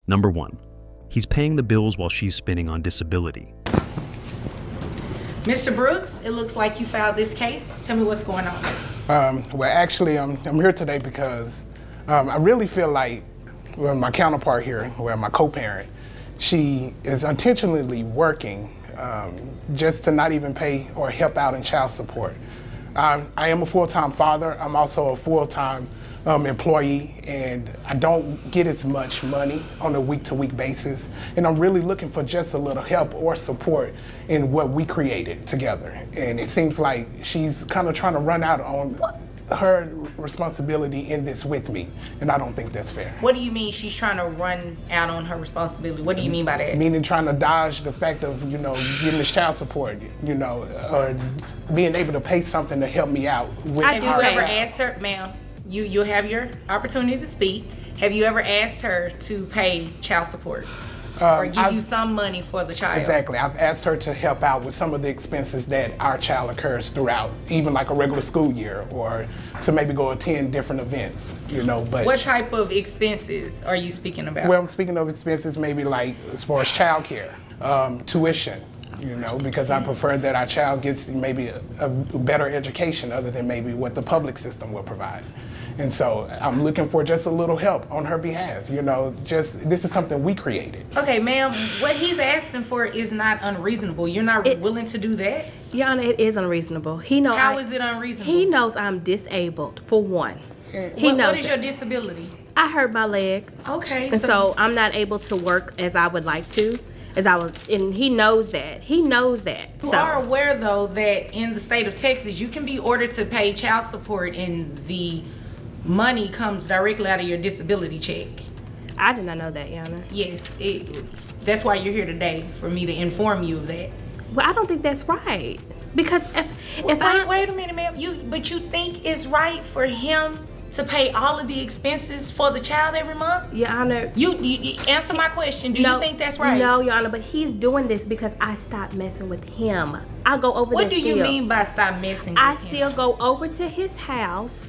Number 1. He's paying the bills while she's spending on disability. Mr. Brooks, it looks like you filed this case. Tell me what's going on. Well, actually, I'm here today because I really feel like my counterpart here, my co-parent, she is intentionally working just to not even pay or help out in child support. I am a full-time father. I'm also a full-time employee, and I don't get as much money on a week-to-week basis. And I'm really looking for just a little help or support in what we created together. And it seems like she's kind of trying to run out on her responsibility in this with me, and I don't think that's fair. What do you mean she's trying to run out on her responsibility? What do you mean by that? Meaning trying to dodge the fact of, getting this child support, or being able to pay something to help me out. Have you ever asked her, ma'am, you'll have your opportunity to speak. Have you ever asked her to pay child support? Or give you some money for the child? Exactly. I've asked her to help out with some of the expenses that our child occurs throughout, even like a regular school year, or to maybe go attend different events, but. What type of expenses are you speaking about? Well, I'm speaking of expenses maybe like as far as childcare, tuition, because I prefer that our child gets maybe a better education other than maybe what the public system will provide. And so I'm looking for just a little help on her behalf, this is something we created. Okay, ma'am, what he's asking for is not unreasonable. You're not willing to do that? Your Honor, it is unreasonable. How is it unreasonable? He knows I'm disabled, for one. What is your disability? I hurt my leg. Okay. And so I'm not able to work as I would like to. And he knows that. You are aware, though, that in the state of Texas, you can be ordered to pay child support and the money comes directly out of your disability check. I did not know that, Your Honor. Yes, that's why you're here today, for me to inform you of that. Well, I don't think that's right. Because wait a minute, ma'am. But you think it's right for him to pay all of the expenses for the child every month? Your Honor. You answer my question. Do you think that's right? No, Your Honor, but he's doing this because I stopped messing with him. I go over What do you mean by stop messing with him? I still go over to his house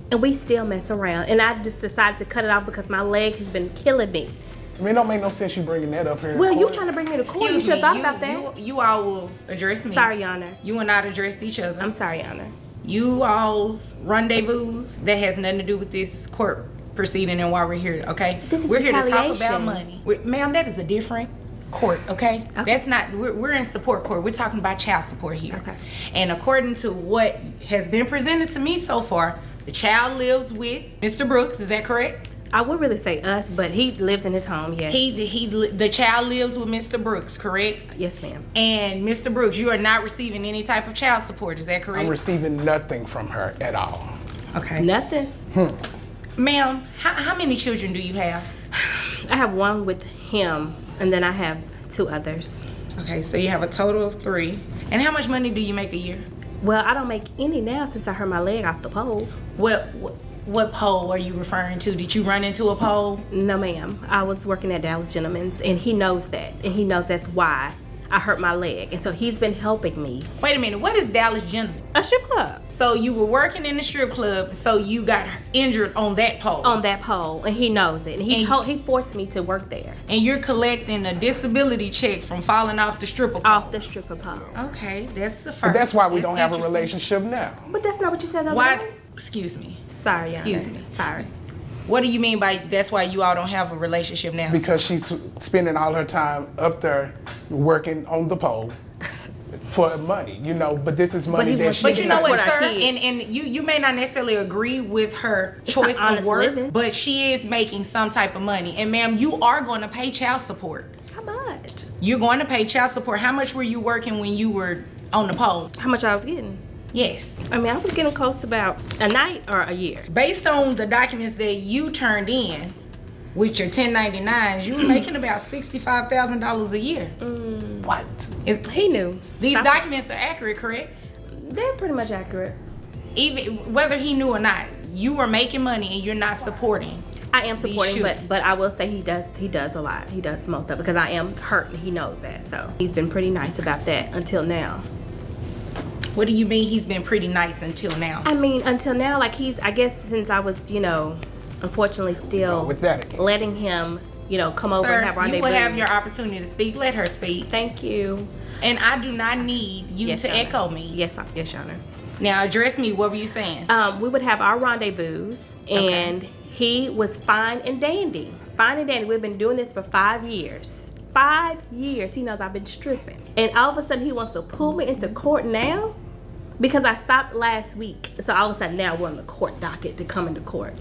and we still mess around. And I just decided to cut it off because my leg has been killing me. I mean, it don't make no sense you bringing that up here. Well, you trying to bring me to court. You should have thought about that. You all will address me. Sorry, Your Honor. You will not address each other. I'm sorry, Your Honor. You all's rendezvous, that has nothing to do with this court proceeding and why we're here, okay? We're here to talk about money. Ma'am, that is a different court, okay? That's not, we're in support court. We're talking about child support here. Okay. And according to what has been presented to me so far, the child lives with Mr. Brooks, is that correct? I would really say us, but he lives in his home, yes. The child lives with Mr. Brooks, correct? Yes, ma'am. And Mr. Brooks, you are not receiving any type of child support, is that correct? I'm receiving nothing from her at all. Okay. Nothing? Ma'am, how many children do you have? I have one with him, and then I have 2 others. Okay, so you have a total of 3. And how much money do you make a year? Well, I don't make any now since I hurt my leg off the pole. What pole are you referring to? Did you run into a pole? No, ma'am. I was working at Dallas Gentleman's, and he knows that. And he knows that's why I hurt my leg. And so he's been helping me. Wait a minute. What is Dallas Gentleman? A strip club. So you were working in the strip club, so you got injured on that pole? On that pole, and he knows it. And he forced me to work there. And you're collecting a disability check from falling off the stripper pole? Off the stripper pole. Okay, that's the first. But that's why we don't have a relationship now. But that's not what you said the other Why? day. Excuse me. Sorry, Excuse me. Sorry. What do you mean by that's why you all don't have a relationship now? Because she's spending all her time up there working on the pole for money, but this is money that she. But you know what, sir? And you may not necessarily agree with her choice of work, but she is making some type of money. And ma'am, you are going to pay child support. How much? You're going to pay child support. How much were you working when you were on the pole? How much I was getting? Yes. I mean, I was getting close to about a night or a year. Based on the documents that you turned in with your 1099s, you were making about $65,000 a year. What? He knew. These documents are accurate, correct? They're pretty much accurate. Even whether he knew or not, you were making money and you're not supporting. I am supporting, but I will say he does a lot. He does most of it because I am hurt and he knows that. So he's been pretty nice about that until now. What do you mean he's been pretty nice until now? I mean, until now, like I guess since I was, unfortunately still letting him come over and have Sir, rendezvous. you will have your opportunity to speak. Let her speak. Thank you. And I do not need you Yes, to Your Honor. echo me. Yes, Your Honor. Now address me. What were you saying? We would have our rendezvous, and he was fine and dandy. Fine and dandy. We've been doing this for 5 years. 5 years. He knows I've been stripping. And all of a sudden, he wants to pull me into court now because I stopped last week. So all of a sudden, now we're on the court docket to come into court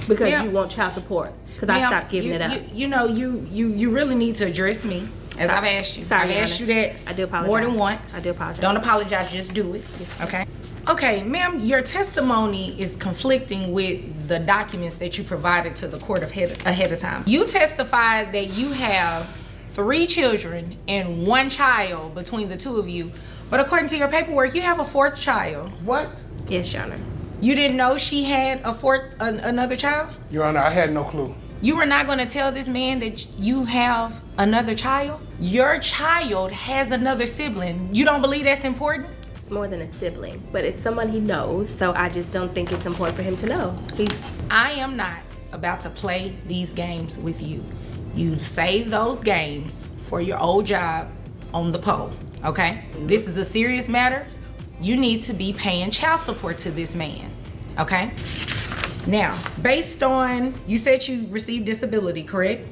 because Yeah. you want child support because I Ma'am, stopped giving it up. You really need to address me as I've asked you. Sorry, I've asked you Your that Honor. I do apologize. more than once. I do apologize. Don't apologize, just do it. Okay? Okay, ma'am, your testimony is conflicting with the documents that you provided to the court ahead of time. You testified that you have 3 children and 1 child between the 2 of you, but according to your paperwork, you have a 4th child. What? Yes, Your Honor. You didn't know she had another child? Your Honor, I had no clue. You were not going to tell this man that you have another child? Your child has another sibling. You don't believe that's important? It's more than a sibling, but it's someone he knows, so I just don't think it's important for him to know. I am not about to play these games with you. You save those games for your old job on the pole, okay? This is a serious matter. You need to be paying child support to this man, okay? Now, based on, you said you received disability, correct?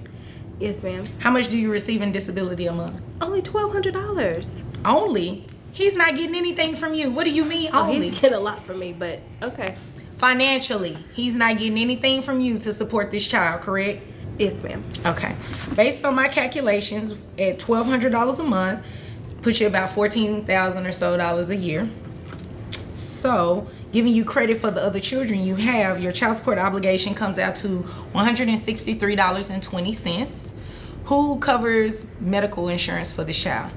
Yes, ma'am. How much do you receive in disability a month? Only $1,200. Only? He's not getting anything from you. What do you mean only? He's getting a lot from me, but okay. Financially, he's not getting anything from you to support this child, correct? Yes, ma'am. Okay. Based on my calculations, at $1,200 a month, puts you about $14,000 or so a year. So, giving you credit for the other children you have, your child support obligation comes out to $163.20. Who covers medical insurance for this child?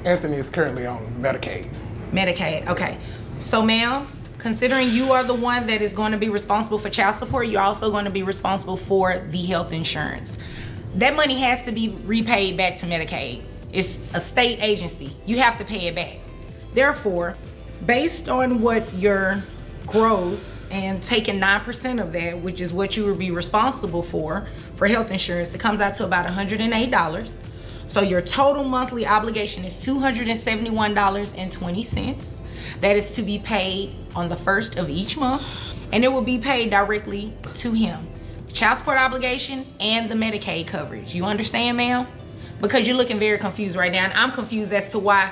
Anthony is currently on Medicaid. Medicaid, okay. So, ma'am, considering you are the one that is going to be responsible for child support, you're also going to be responsible for the health insurance. That money has to be repaid back to Medicaid. It's a state agency. You have to pay it back. Therefore, based on what your gross and taking 9% of that, which is what you would be responsible for health insurance, it comes out to about $108. So your total monthly obligation is $271.20. That is to be paid on the 1st of each month, and it will be paid directly to him. Child support obligation and the Medicaid coverage. You understand, ma'am? Because you're looking very confused right now, and I'm confused as to why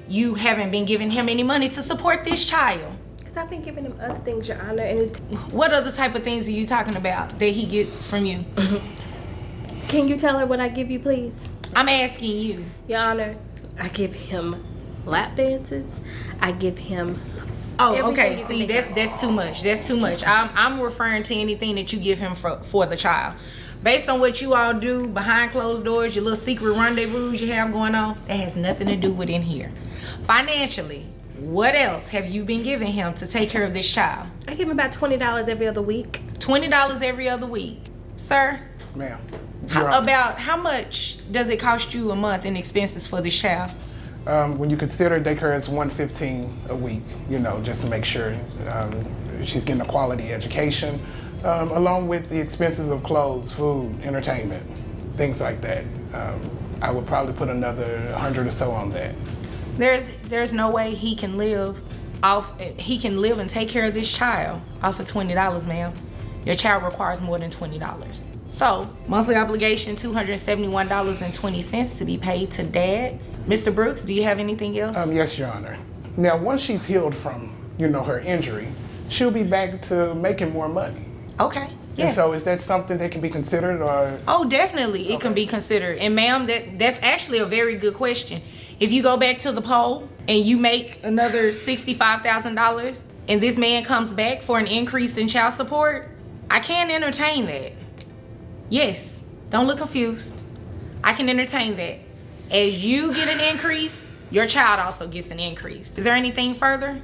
you haven't been giving him any money to support this child. Because I've been giving him other things, Your Honor, and What other type of things are you talking about that he gets from you? Can you tell her what I give you, please? I'm asking you. Your Honor, I give him lap dances. I give him Oh, everything okay. you can See, think of. that's too much. That's too much. I'm referring to anything that you give him for the child. Based on what you all do behind closed doors, your little secret rendezvous you have going on, that has nothing to do with in here. Financially, what else have you been giving him to take care of this child? I give him about $20 every other week. $20 every other week. Sir, Ma'am. about how much does it cost you a month in expenses for this child? When you consider daycare as $115 a week, just to make sure she's getting a quality education, along with the expenses of clothes, food, entertainment, things like that. I would probably put another 100 or so on that. There's no way he can live and take care of this child off of $20, ma'am. Your child requires more than $20. So, monthly obligation, $271.20 to be paid to dad. Mr. Brooks, do you have anything else? Yes, Your Honor. Now, once she's healed from, her injury, she'll be back to making more money. Okay. And Yeah. so is that something that can be considered, or? Oh, definitely. It can be considered. And ma'am, that's actually a very good question. If you go back to the poll and you make another $65,000 and this man comes back for an increase in child support, I can entertain that. Yes. Don't look confused. I can entertain that. As you get an increase, your child also gets an increase. Is there anything further?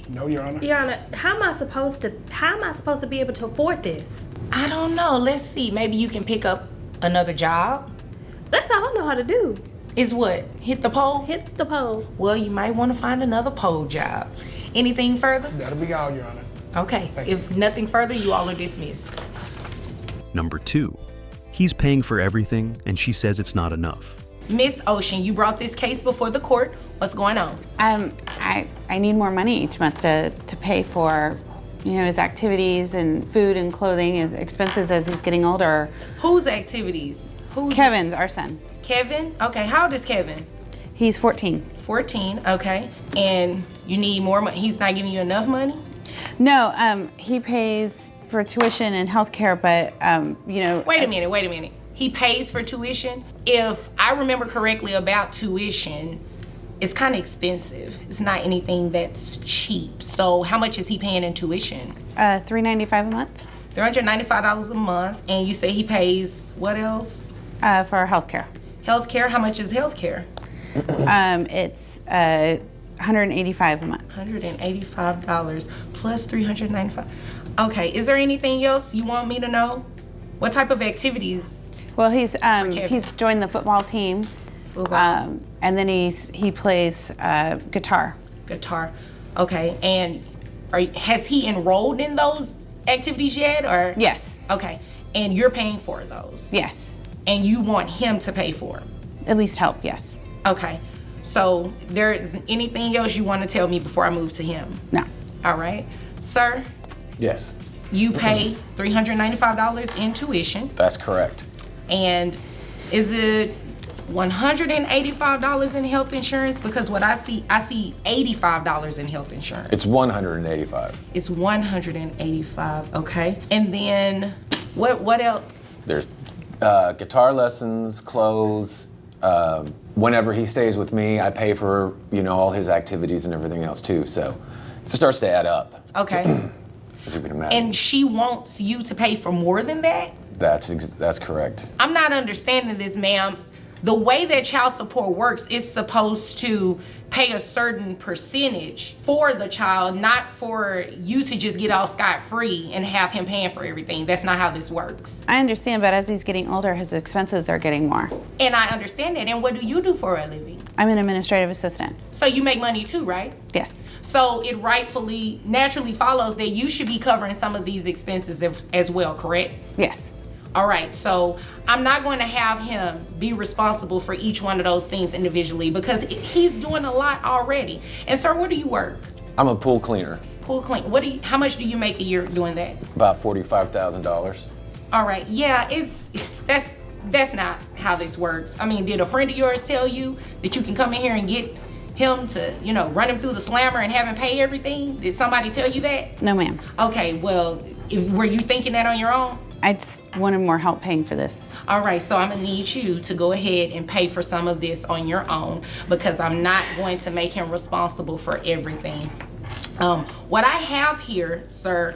No, Your Honor. Your Honor, how am I supposed to be able to afford this? I don't know. Let's see. Maybe you can pick up another job. That's all I know how to do. Is what? Hit the pole? Hit the pole. Well, you might want to find another pole job. Anything further? That'll be all, Your Honor. Okay. Thank you. If nothing further, you all are dismissed. Number 2. He's paying for everything, and she says it's not enough. Miss Ocean, you brought this case before the court. What's going on? I need more money each month to pay for, his activities and food and clothing, his expenses as he's getting older. Whose activities? Kevin's, our son. Kevin? Okay, how old is Kevin? He's 14. 14, okay. And you need more money. He's not giving you enough money? No, he pays for tuition and health care, but, Wait a minute. He pays for tuition? If I remember correctly about tuition, it's kind of expensive. It's not anything that's cheap. So how much is he paying in tuition? $395 a month. $395 a month. And you say he pays what else? For health care. Health care? How much is health care? It's $185 a month. $185 plus $395. Okay, is there anything else you want me to know? What type of activities? Well, he's joined the football team, and then he plays guitar. Guitar, okay. And has he enrolled in those activities yet, or? Yes. Okay, and you're paying for those? Yes. And you want him to pay for them? At least help, yes. Okay, so there isn't anything else you want to tell me before I move to him? No. All right, sir. Yes, You pay $395 in tuition. that's correct. And is it $185 in health insurance? Because what I see $85 in health insurance. It's 185. It's $185, okay. And then what else? There's guitar lessons, clothes. Whenever he stays with me, I pay for all his activities and everything else too. So it starts to add up. Okay. As you can imagine. And she wants you to pay for more than that? That's correct. I'm not understanding this, ma'am. The way that child support works is supposed to pay a certain percentage for the child, not for you to just get off scot-free and have him paying for everything. That's not how this works. I understand, but as he's getting older, his expenses are getting more. And I understand that. And what do you do for a living? I'm an administrative assistant. So you make money too, right? Yes. So it naturally follows that you should be covering some of these expenses as well, correct? Yes. All right, so I'm not going to have him be responsible for each one of those things individually because he's doing a lot already. And sir, where do you work? I'm a pool cleaner. Pool clean. How much do you make a year doing that? About $45,000. All right, yeah, that's not how this works. I mean, did a friend of yours tell you that you can come in here and get him to, run him through the slammer and have him pay everything? Did somebody tell you that? No, ma'am. Okay, well, were you thinking that on your own? I just wanted more help paying for this. All right, so I'm gonna need you to go ahead and pay for some of this on your own because I'm not going to make him responsible for everything. What I have here, sir,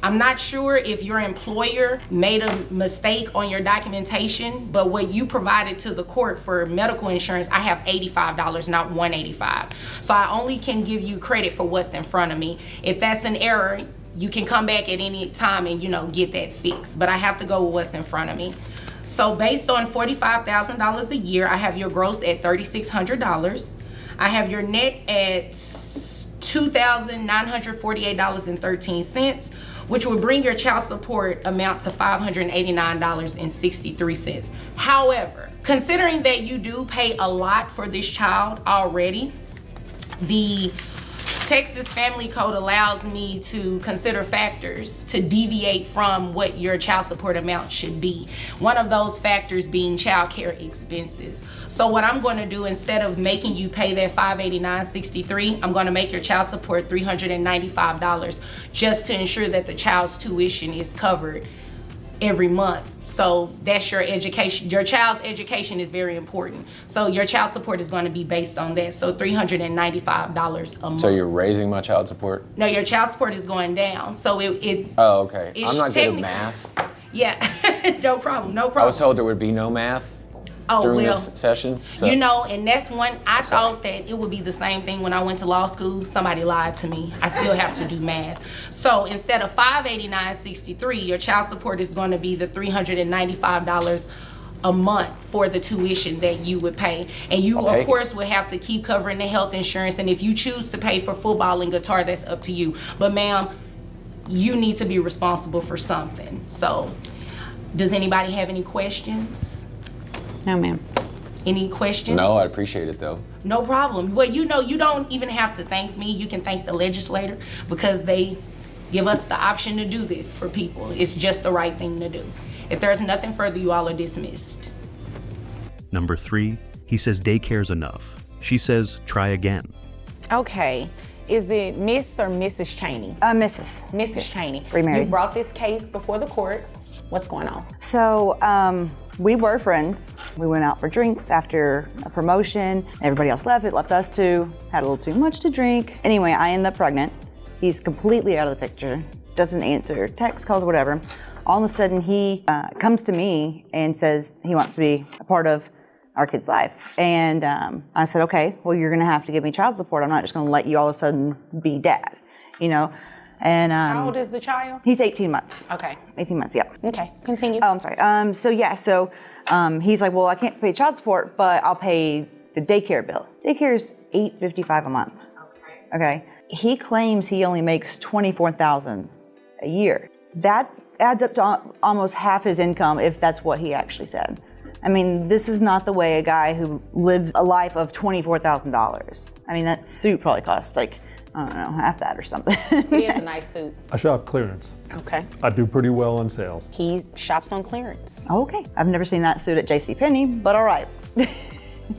I'm not sure if your employer made a mistake on your documentation, but what you provided to the court for medical insurance, I have $85, not $185. So I only can give you credit for what's in front of me. If that's an error, you can come back at any time and get that fixed, but I have to go with what's in front of me. So based on $45,000 a year, I have your gross at $3,600. I have your net at $2,948.13, which would bring your child support amount to $589.63. However, considering that you do pay a lot for this child already, the Texas Family Code allows me to consider factors to deviate from what your child support amount should be. One of those factors being child care expenses. So what I'm going to do, instead of making you pay that $589.63, I'm going to make your child support $395 just to ensure that the child's tuition is covered every month. So that's your education. Your child's education is very important. So your child support is going to be based on that. So $395 a month. So you're raising my child support? No, your child support is going down. So it Oh, okay. it's I'm not good at math. Yeah, no problem. I was told there would be no math during this session. So. And that's one, I thought that it would be the same thing when I went to law school. Somebody lied to me. I still have to do math. So instead of $589.63, your child support is going to be the $395 a month for the tuition that you would pay. And you, of course, will have to keep covering the health insurance. And if you choose to pay for football and guitar, that's up to you. But ma'am, you need to be responsible for something. So Does anybody have any questions? No, ma'am. Any questions? No, I appreciate it though. No problem. Well, you know, you don't even have to thank me. You can thank the legislator because they give us the option to do this for people. It's just the right thing to do. If there's nothing further, you all are dismissed. Number 3, he says daycare's enough. She says try again. Okay. Is it Miss or Mrs. Cheney? Mrs. Mrs. Cheney. Remarried. You brought this case before the court. What's going on? So we were friends. We went out for drinks after a promotion. Everybody else left. It left us two. Had a little too much to drink. Anyway, I ended up pregnant. He's completely out of the picture. Doesn't answer text calls, whatever. All of a sudden, he comes to me and says he wants to be a part of our kid's life. And I said, okay, well, you're gonna have to give me child support. I'm not just gonna let you all of a sudden be dad, you know? And How old is the child? he's 18 months. Okay. 18 months, yeah. Okay, continue. Oh, I'm sorry. So he's like, well, I can't pay child support, but I'll pay the daycare bill. Daycare's $8.55 a month. Okay. He claims he only makes $24,000 a year. That adds up to almost half his income if that's what he actually said. I mean, this is not the way a guy who lives a life of $24,000. I mean, that suit probably costs like, I don't know, half that or something. He has a nice suit. I shop clearance. Okay. I do pretty well on sales. He shops on clearance. Okay. I've never seen that suit at JCPenney, but all right.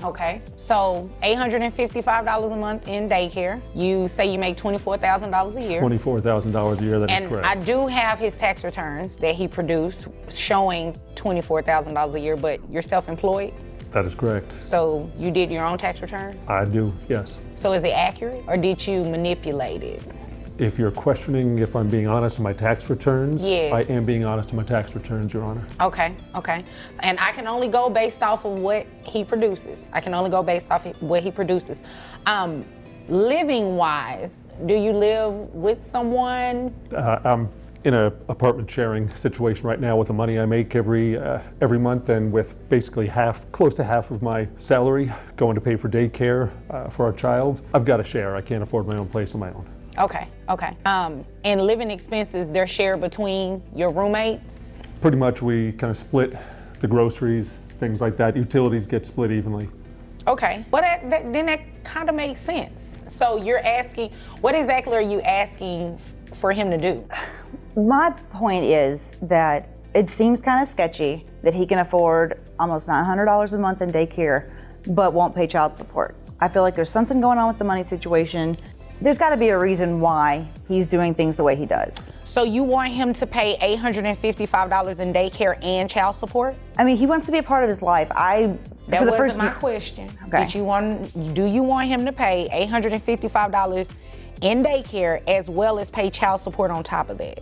Okay. So $855 a month in daycare. You say you make $24,000 a year. $24,000 a year, that is And correct. I do have his tax returns that he produced showing $24,000 a year, but you're self-employed, That is correct. so you did your own tax return? I do, yes. So is it accurate, or did you manipulate it? If you're questioning if I'm being honest in my tax returns, Yes. I am being honest in my tax returns, Your Honor. Okay, okay. And I can only go based off of what he produces. I can only go based off of what he produces. Living-wise, do you live with someone? I'm in an apartment sharing situation right now with the money I make every month, and with basically close to half of my salary going to pay for daycare for our child. I've got to share. I can't afford my own place on my own. Okay, okay. And living expenses, they're shared between your roommates? Pretty much we kind of split the groceries, things like that. Utilities get split evenly. Okay, well then that kind of makes sense. So you're asking, what exactly are you asking for him to do? My point is that it seems kind of sketchy that he can afford almost $900 a month in daycare, but won't pay child support. I feel like there's something going on with the money situation. There's got to be a reason why he's doing things the way he does. So you want him to pay $855 in daycare and child support? I mean, he wants to be a part of his life. That wasn't my question. Okay. Do you want him to pay $855 in daycare as well as pay child support on top of that?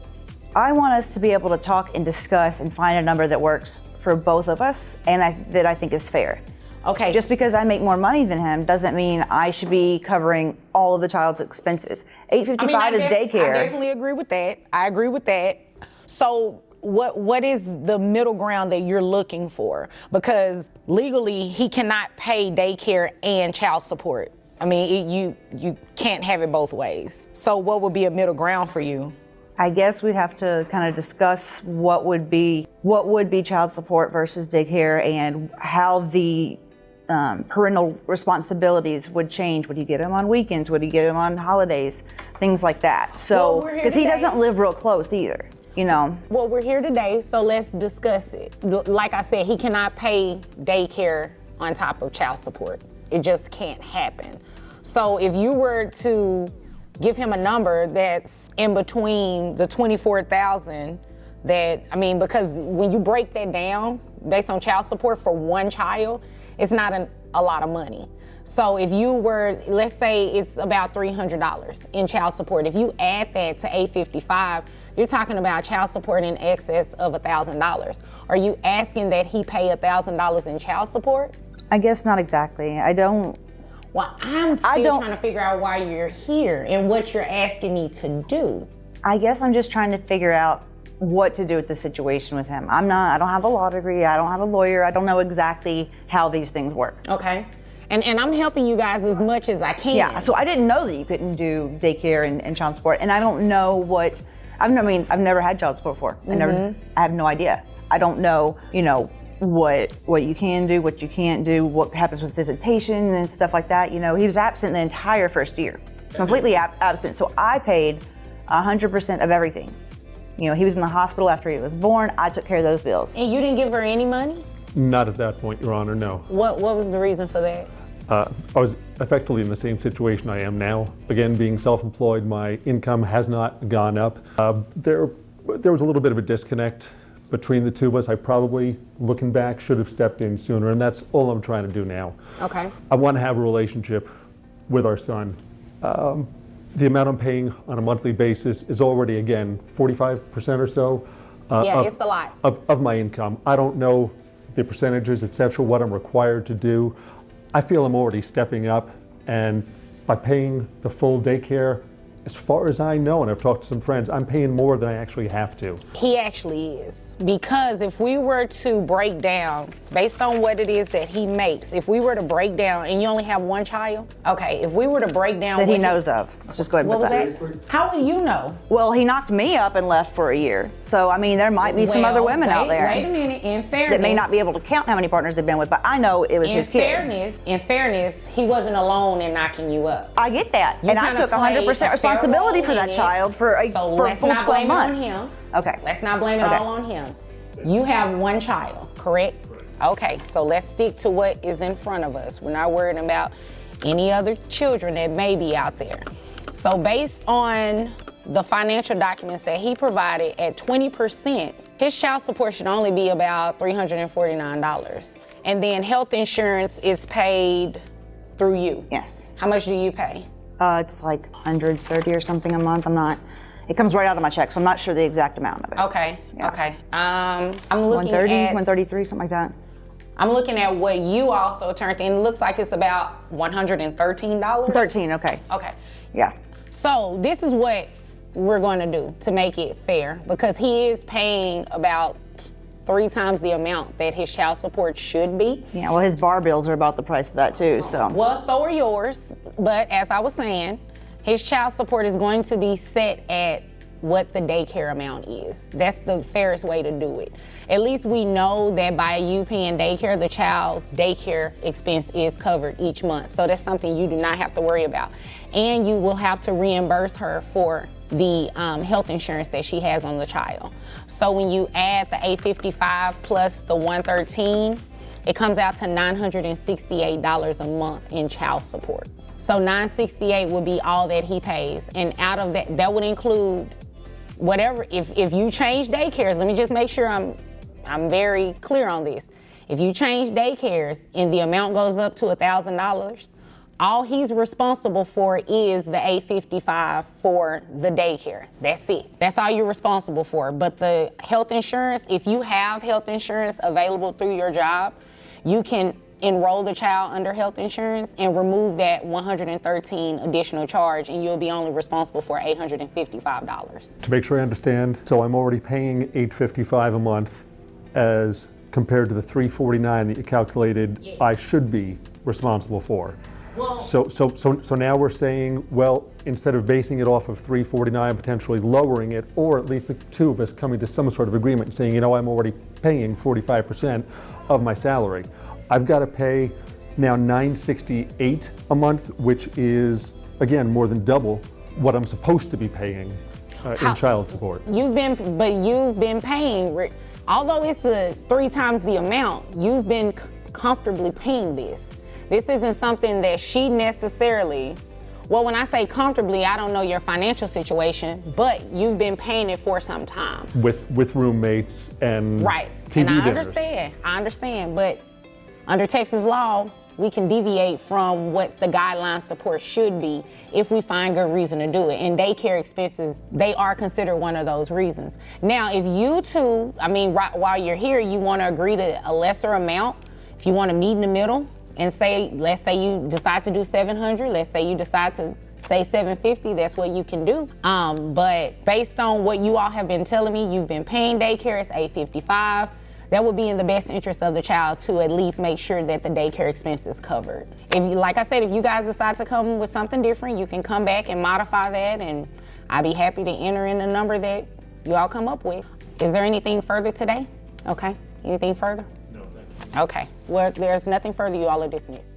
I want us to be able to talk and discuss and find a number that works for both of us and that I think is fair. Okay. Just because I make more money than him doesn't mean I should be covering all of the child's expenses. $855 is daycare. I definitely agree with that. I agree with that. So what is the middle ground that you're looking for? Because legally he cannot pay daycare and child support. I mean, you can't have it both ways. So what would be a middle ground for you? I guess we'd have to kind of discuss what would be child support versus daycare and how the parental responsibilities would change. Would he get him on weekends? Would he get him on holidays? Things like that. So, Well, because he doesn't live real close either, you know. Well, we're here today, so let's discuss it. Like I said, he cannot pay daycare on top of child support. It just can't happen. So if you were to give him a number that's in between the $24,000 because when you break that down based on child support for one child, it's not a lot of money. So if you were, let's say it's about $300 in child support. If you add that to $855, you're talking about child support in excess of $1,000. Are you asking that he pay $1,000 in child support? I guess not exactly. Well, I'm still trying to figure out why you're here and what you're asking me to do. I guess I'm just trying to figure out what to do with the situation with him. I don't have a law degree, I don't have a lawyer, I don't know exactly how these things work. Okay. And I'm helping you guys as much as I can. Yeah, so I didn't know that you couldn't do daycare and child support, and I don't know I've never had child support before. I have no idea. I don't know, what you can do, what you can't do, what happens with visitation and stuff like that. He was absent the entire first year, completely absent. So I paid 100% of everything. He was in the hospital after he was born. I took care of those bills. And you didn't give her any money? Not at that point, Your Honor, no. What was the reason for that? I was effectively in the same situation I am now. Again, being self-employed, my income has not gone up. There was a little bit of a disconnect between the two of us. I probably, looking back, should have stepped in sooner, and that's all I'm trying to do now. Okay. I want to have a relationship with our son. The amount I'm paying on a monthly basis is already, again, 45% or so. It's a lot. Of my income. I don't know the percentages, et cetera, what I'm required to do. I feel I'm already stepping up, and by paying the full daycare, as far as I know, and I've talked to some friends, I'm paying more than I actually have to. He actually is. Because if we were to break down, based on what it is that he makes, if we were to break down, and you only have one child, okay, if we were to break down That he knows of. Let's just go ahead and what put was that? How would you know? Well, he knocked me up and left for a year. So, there might be some other women out there. Wait a minute, in fairness. That may not be able to count how many partners they've been with, but I know it was his kid. In fairness, he wasn't alone in knocking you up. I get that. And I took 100% responsibility for that child for a full 12 months. Okay. Let's not blame it all on him. You have one child, correct? Okay, so let's stick to what is in front of us. We're not worried about any other children that may be out there. So based on the financial documents that he provided at 20%, his child support should only be about $349. And then health insurance is paid through you. Yes. How much do you pay? It's like 130 or something a month. It comes right out of my check, so I'm not sure the exact amount of it. Okay, Yeah. I'm looking 130, at 133, something like that. I'm looking at what you also turned in. It looks like it's about $113. 13, okay. Okay. Yeah. So this is what we're going to do to make it fair, because he is paying about 3 times the amount that his child support should be. Yeah, well, his bar bills are about the price of that too, so. Well, so are yours, but as I was saying, his child support is going to be set at what the daycare amount is. That's the fairest way to do it. At least we know that by you paying daycare, the child's daycare expense is covered each month. So that's something you do not have to worry about. And you will have to reimburse her for the health insurance that she has on the child. So when you add the $855 plus the $113, it comes out to $968 a month in child support. So $968 would be all that he pays. And out of that, that would include whatever, if you change daycares, let me just make sure I'm very clear on this. If you change daycares and the amount goes up to $1,000, all he's responsible for is the $855 for the daycare. That's it. That's all you're responsible for. But the health insurance, if you have health insurance available through your job, you can enroll the child under health insurance and remove that $113 additional charge, and you'll be only responsible for $855. To make sure I understand, so I'm already paying $855 a month as compared to the $349 that you calculated I should be responsible for. So now we're saying, well, instead of basing it off of $349, potentially lowering it, or at least the two of us coming to some sort of agreement saying, I'm already paying 45% of my salary. I've got to pay now $968 a month, which is, again, more than double what I'm supposed to be paying in child support. You've been paying, although it's 3 times the amount, you've been comfortably paying this. This isn't something that she necessarily, well, when I say comfortably, I don't know your financial situation, but you've been paying it for some time. With roommates and right. TV and I dinners. understand, but under Texas law, we can deviate from what the guideline support should be if we find good reason to do it. And daycare expenses, they are considered one of those reasons. Now, if you two, while you're here, you want to agree to a lesser amount, if you want to meet in the middle and say, let's say you decide to do $700, let's say you decide to say $750, that's what you can do. But based on what you all have been telling me, you've been paying daycare, it's $855. That would be in the best interest of the child to at least make sure that the daycare expense is covered. Like I said, if you guys decide to come with something different, you can come back and modify that, and I'd be happy to enter in the number that you all come up with. Is there anything further today? Okay, anything further? No, thank you. Okay, well, there's nothing further, you all are dismissed.